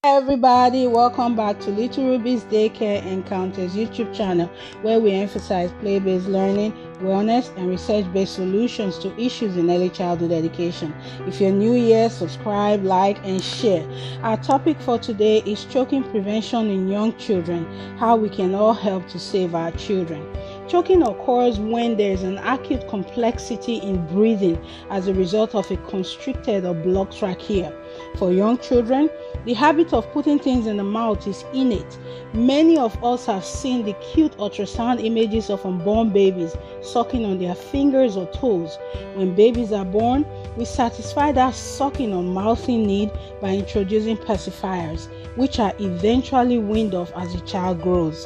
Hi everybody, welcome back to Little Ruby's Daycare Encounters YouTube channel, where we emphasize play-based learning, wellness, and research-based solutions to issues in early childhood education. If you're new here, subscribe, like, and share. Our topic for today is choking prevention in young children, how we can all help to save our children. Choking occurs when there is an acute complexity in breathing as a result of a constricted or blocked trachea. For young children, the habit of putting things in the mouth is innate. Many of us have seen the cute ultrasound images of unborn babies sucking on their fingers or toes. When babies are born, we satisfy that sucking or mouthing need by introducing pacifiers, which are eventually weaned off as the child grows.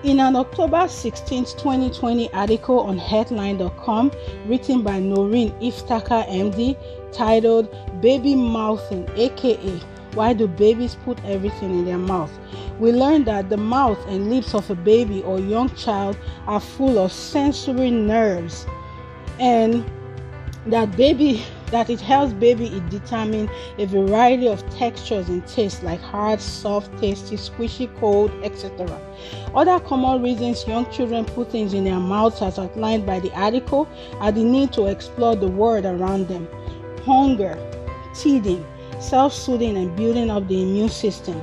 In an October 16, 2020 article on Healthline.com written by Noreen Iftikhar MD titled Baby Mouthing, aka Why Do Babies Put Everything in Their Mouth?, we learned that the mouth and lips of a baby or young child are full of sensory nerves, and that it helps baby determine a variety of textures and tastes like hard, soft, tasty, squishy, cold, etc. Other common reasons young children put things in their mouths, as outlined by the article, are the need to explore the world around them, hunger, teething, self-soothing, and building up the immune system.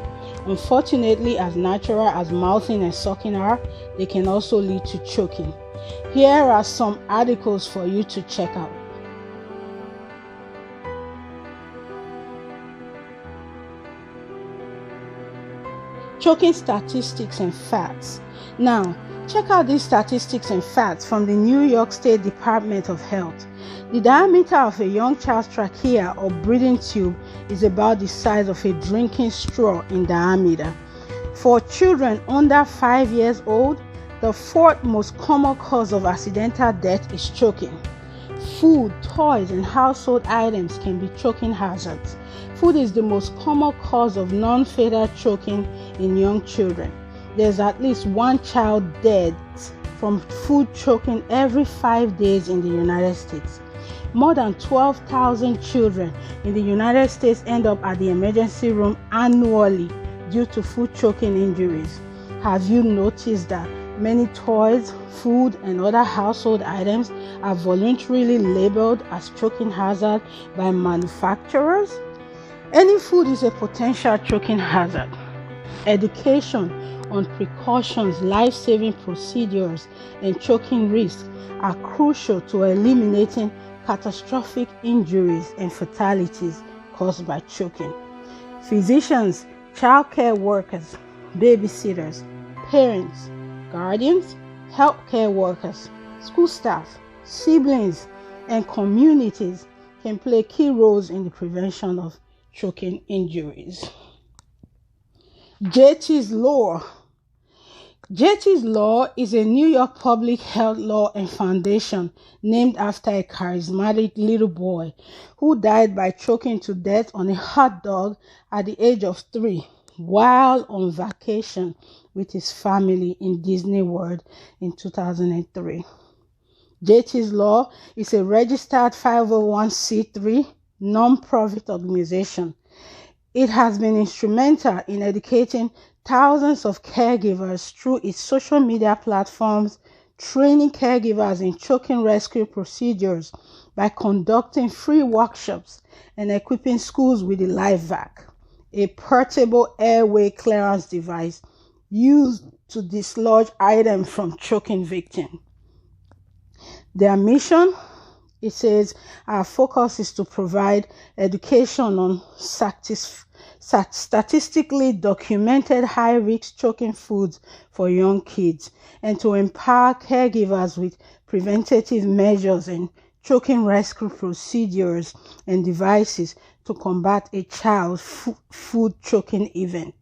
Unfortunately, as natural as mouthing and sucking are, they can also lead to choking. Here are some articles for you to check out. Choking statistics and facts. Now, check out these statistics and facts from the New York State Department of Health. The diameter of a young child's trachea or breathing tube is about the size of a drinking straw in diameter. For children under 5 years old, the fourth most common cause of accidental death is choking. Food, toys, and household items can be choking hazards. Food is the most common cause of non-fatal choking in young children. There's at least one child dead from food choking every 5 days in the United States. More than 12,000 children in the United States end up at the emergency room annually due to food choking injuries. Have you noticed that many toys, food, and other household items are voluntarily labeled as choking hazard by manufacturers? Any food is a potential choking hazard. Education on precautions, life-saving procedures, and choking risks are crucial to eliminating catastrophic injuries and fatalities caused by choking. Physicians, childcare workers, babysitters, parents, guardians, healthcare workers, school staff, siblings, and communities can play key roles in the prevention of choking injuries. JT's Law. JT's Law is a New York public health law and foundation named after a charismatic little boy who died by choking to death on a hot dog at the age of 3 while on vacation with his family in Disney World in 2003. JT's Law is a registered 501c3 non-profit organization. It has been instrumental in educating thousands of caregivers through its social media platforms, training caregivers in choking rescue procedures by conducting free workshops and equipping schools with the LifeVac, a portable airway clearance device used to dislodge items from choking victims. Their mission, it says, our focus is to provide education on statistically documented high-risk choking foods for young kids and to empower caregivers with preventative measures and choking rescue procedures and devices to combat a child's food choking event.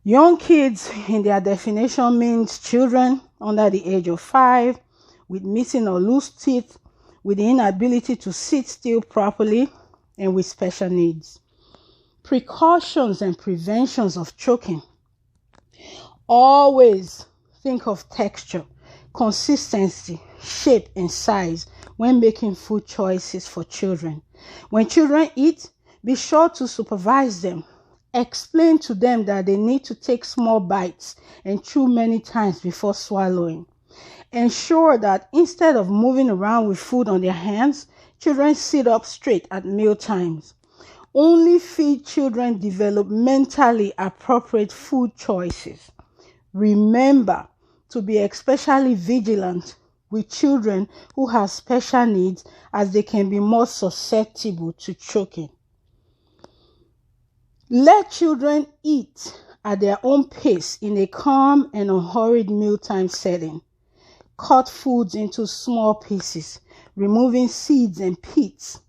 Young kids, in their definition, means children under the age of 5 with missing or loose teeth, with the inability to sit still properly, and with special needs. Precautions and preventions of choking. Always think of texture, consistency, shape, and size when making food choices for children. When children eat, be sure to supervise them. Explain to them that they need to take small bites and chew many times before swallowing. Ensure that instead of moving around with food on their hands, children sit up straight at meal times. Only feed children developmentally appropriate food choices. Remember to be especially vigilant with children who have special needs, as they can be more susceptible to choking. Let children eat at their own pace in a calm and unhurried mealtime setting. Cut foods into small pieces, removing seeds and pits.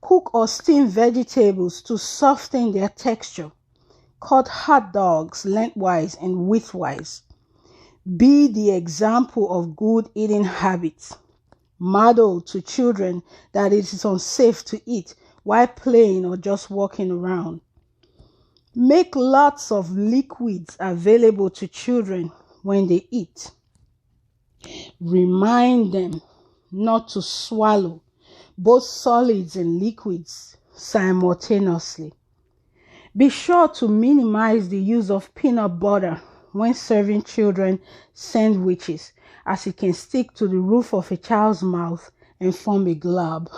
Cook or steam vegetables to soften their texture. Cut hot dogs lengthwise and widthwise. Be the example of good eating habits. Model to children that it is unsafe to eat while playing or just walking around. Make lots of liquids available to children when they eat. Remind them not to swallow both solids and liquids simultaneously. Be sure to minimize the use of peanut butter when serving children sandwiches, as it can stick to the roof of a child's mouth and form a glob.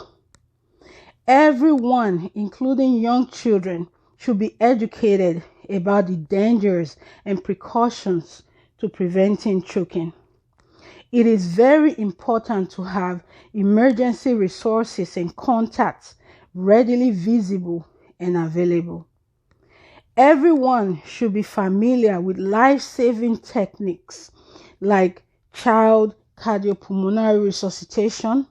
Everyone, including young children, should be educated about the dangers and precautions to preventing choking. It is very important to have emergency resources and contacts readily visible and available. Everyone should be familiar with life-saving techniques like child cardiopulmonary resuscitation,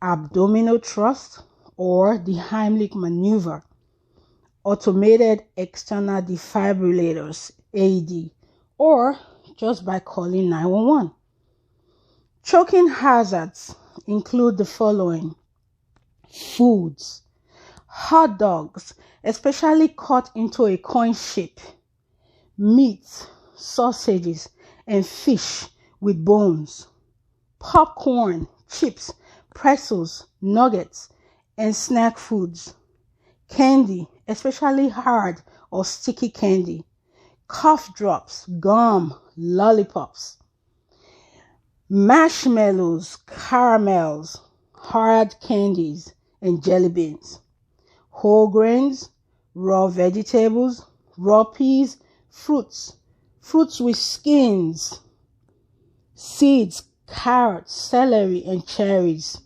abdominal thrust, or the Heimlich maneuver, automated external defibrillators, AED, or just by calling 911. Choking hazards include the following: foods, hot dogs, especially cut into a coin shape, meat, sausages, and fish with bones, popcorn, chips, pretzels, nuggets, and snack foods, candy, especially hard or sticky candy, cough drops, gum, lollipops, marshmallows, caramels, hard candies, and jelly beans, whole grains, raw vegetables, raw peas, fruits with skins, seeds, carrots, celery, and cherries,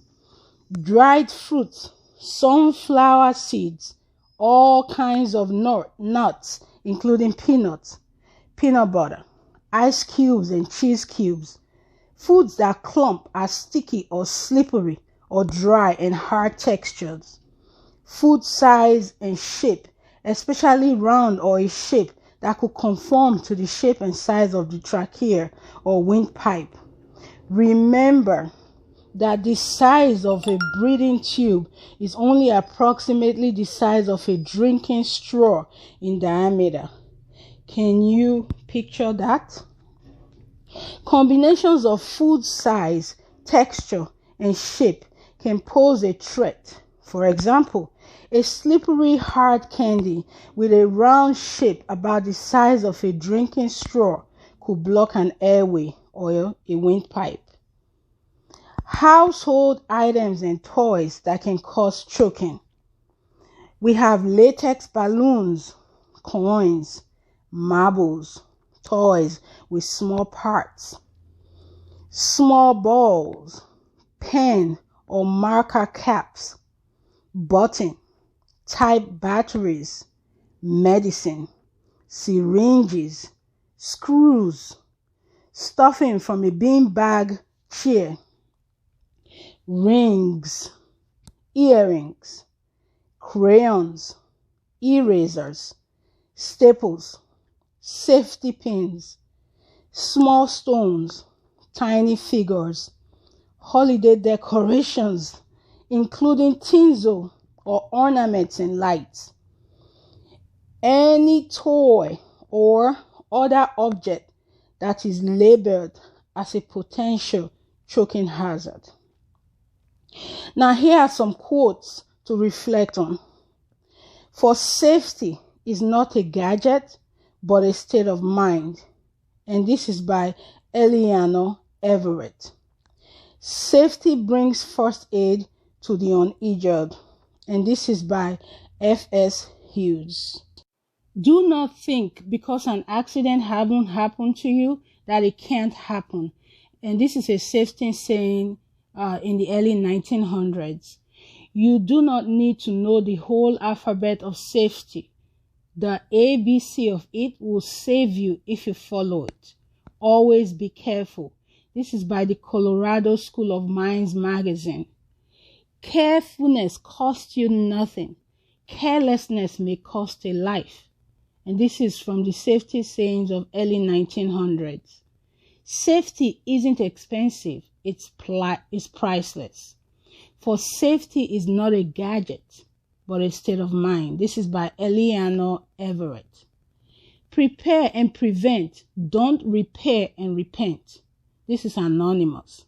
dried fruits, sunflower seeds, all kinds of nuts, including peanuts, peanut butter, ice cubes, and cheese cubes, foods that clump, are sticky or slippery or dry and hard textures, food size and shape, especially round or a shape that could conform to the shape and size of the trachea or windpipe. Remember that the size of a breathing tube is only approximately the size of a drinking straw in diameter. Can you picture that? Combinations of food size, texture, and shape can pose a threat. For example, a slippery hard candy with a round shape about the size of a drinking straw could block an airway or a windpipe. Household items and toys that can cause choking. We have latex balloons, coins, marbles, toys with small parts, small balls, pen or marker caps, button, type batteries, medicine, syringes, screws, stuffing from a beanbag chair, rings, earrings, crayons, erasers, staples, safety pins, small stones, tiny figures, holiday decorations, including tinsel or ornaments and lights, any toy or other object that is labeled as a potential choking hazard. Now, here are some quotes to reflect on. For safety, is not a gadget, but a state of mind. And this is by Eleanor Everett. Safety brings first aid to the uninjured. And this is by F.S. Hughes. Do not think because an accident hasn't happened to you that it can't happen. And this is a safety saying in the early 1900s. You do not need to know the whole alphabet of safety. The ABC of it will save you if you follow it. Always be careful. This is by the Colorado School of Mines magazine. Carefulness costs you nothing. Carelessness may cost a life. And this is from the safety sayings of early 1900s. Safety isn't expensive. It's priceless. For safety is not a gadget, but a state of mind. This is by Eleanor Everett. Prepare and prevent. Don't repair and repent. This is anonymous.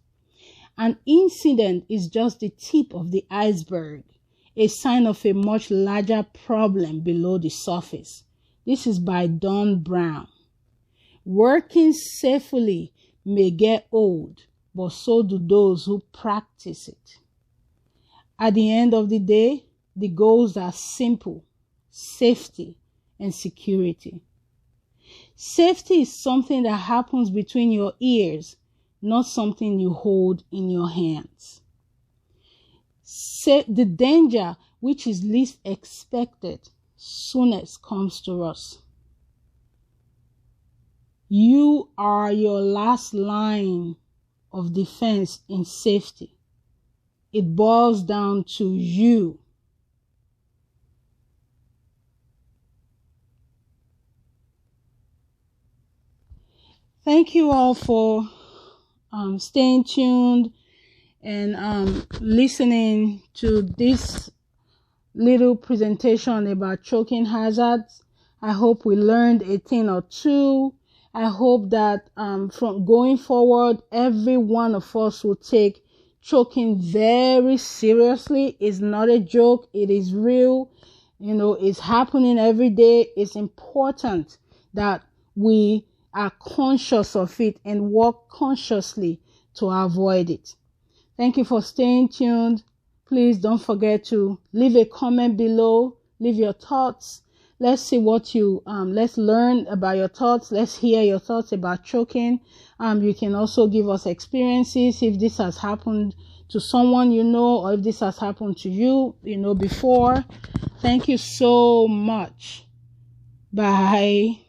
An incident is just the tip of the iceberg, a sign of a much larger problem below the surface. This is by Don Brown. Working safely may get old, but so do those who practice it. At the end of the day, the goals are simple: safety and security. Safety is something that happens between your ears, not something you hold in your hands. The danger which is least expected soonest comes to us. You are your last line of defense in safety. It boils down to you. Thank you all for staying tuned and listening to this little presentation about choking hazards. I hope we learned a thing or two. I hope that from going forward, every one of us will take choking very seriously. It's not a joke. It is real. You know, it's happening every day. It's important that we are conscious of it and work consciously to avoid it. Thank you for staying tuned. Please don't forget to leave a comment below. Leave your thoughts. Let's see what you, let's learn about your thoughts. Let's hear your thoughts about choking. You can also give us experiences if this has happened to someone you know, or if this has happened to you, before. Thank you so much. Bye.